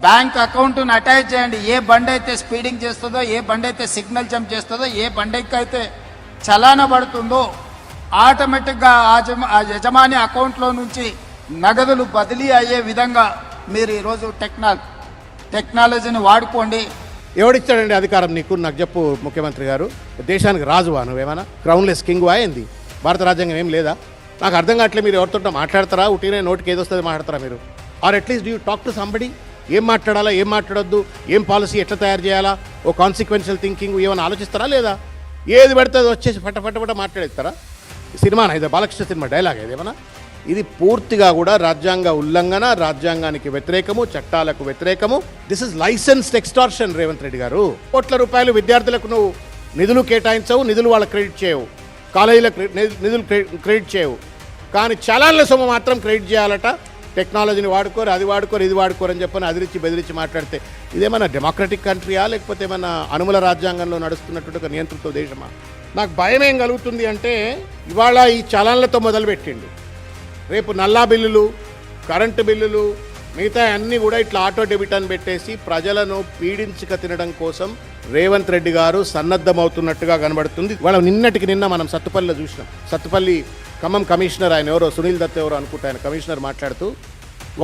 Bank అకౌంట్ను attach చేయండి. ఏ బండి అయితే స్పీడింగ్ చేస్తుందో, ఏ బండి అయితే సిగ్నల్ జంప్ చేస్తుందో, ఏ బండికి అయితే చలానా పడుతుందో ఆటోమేటిక్గా ఆ యజమాని అకౌంట్లో నుంచి నగదులు బదిలీ అయ్యే విధంగా మీరు ఈరోజు టెక్నాలజీని వాడుకోండి. ఎవడిచ్చాడండి అధికారం నీకు? నాకు చెప్పు ముఖ్యమంత్రి గారు. దేశానికి రాజువా నువ్వేమన్నా? క్రౌన్లెస్ కింగ్ అయింది. భారత రాజ్యాంగం ఏం లేదా? నాకు అర్థం కావట్లేదు. మీరు ఎవరితో మాట్లాడతారా? ఉట్టినే నోటికి ఏదొస్తుంది మాట్లాడతారా మీరు? Or at least you talk to somebody. ఏం మాట్లాడాలా, ఏం మాట్లాడొద్దు, ఏం పాలసీ ఎట్లా తయారు చేయాలా, ఓ కాన్సిక్వెన్షియల్ థింకింగ్ ఏమైనా ఆలోచిస్తారా లేదా? ఏది పడితే అది వచ్చేసి ఫట మాట్లాడేస్తారా? సినిమా ఇది బాలకృష్ణ సినిమా డైలాగ్ ఏదేమన్నా? ఇది పూర్తిగా కూడా రాజ్యాంగ ఉల్లంఘన, రాజ్యాంగానికి వ్యతిరేకము, చట్టాలకు వ్యతిరేకము. This is licensed extortion. Revanth Reddy garu, కోట్ల రూపాయలు విద్యార్థులకు నువ్వు నిధులు కేటాయించవు, నిధులు వాళ్ళకి క్రెడిట్ చేయవు, కాలేజీలకు నిధులు క్రెడిట్ చేయవు, కానీ చలాన్ల సొమ్ము మాత్రం క్రెడిట్ చేయాలట. టెక్నాలజీని వాడుకోరు, అది వాడుకోరు, ఇది వాడుకోరు అని చెప్పని అదిరించి బెదిరించి మాట్లాడితే ఇదేమన్నా డెమోక్రటిక్ కంట్రీయా, లేకపోతే ఏమన్నా అనుమల రాజ్యాంగంలో నడుస్తున్నటువంటి ఒక నియంత్రిత దేశమా? నాకు భయం ఏం కలుగుతుంది అంటే, ఇవాళ ఈ చలాన్లతో మొదలుపెట్టిండు, రేపు నల్లా బిల్లులు, కరెంటు బిల్లులు, మిగతా అన్నీ కూడా ఇట్లా ఆటో డెబిట్ అని పెట్టేసి ప్రజలను పీడించక తినడం కోసం రేవంత్ రెడ్డి గారు సన్నద్ధమవుతున్నట్టుగా కనబడుతుంది. వాళ్ళ నిన్నటికి నిన్న మనం సత్తుపల్లిలో చూసినాం. సత్తుపల్లి ఖమ్మం కమిషనర్, ఆయన ఎవరో సునీల్ దత్ ఎవరో అనుకుంటా, ఆయన కమిషనర్ మాట్లాడుతూ,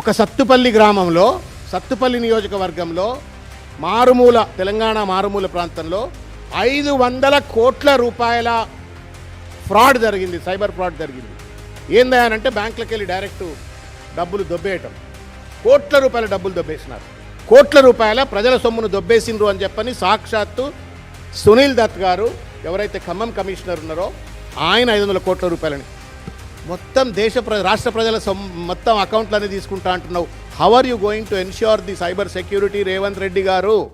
ఒక సత్తుపల్లి గ్రామంలో, సత్తుపల్లి నియోజకవర్గంలో మారుమూల తెలంగాణ మారుమూల ప్రాంతంలో 500 కోట్ల రూపాయల ఫ్రాడ్ జరిగింది, సైబర్ ఫ్రాడ్ జరిగింది. ఏందనంటే బ్యాంకులకు వెళ్ళి డైరెక్ట్ డబ్బులు దొబ్బేయటం, కోట్ల రూపాయల డబ్బులు దొబ్బేసినారు. కోట్ల రూపాయల ప్రజల సొమ్మును దొబ్బేసిండ్రు అని చెప్పని సాక్షాత్తు సునీల్ దత్ గారు, ఎవరైతే ఖమ్మం కమిషనర్ ఉన్నారో ఆయన 500 కోట్ల రూపాయలని మొత్తం రాష్ట్ర ప్రజల మొత్తం అకౌంట్లన్నీ తీసుకుంటా అంటున్నావు. How are you going to ensure the cyber security Revanth Reddy గారు?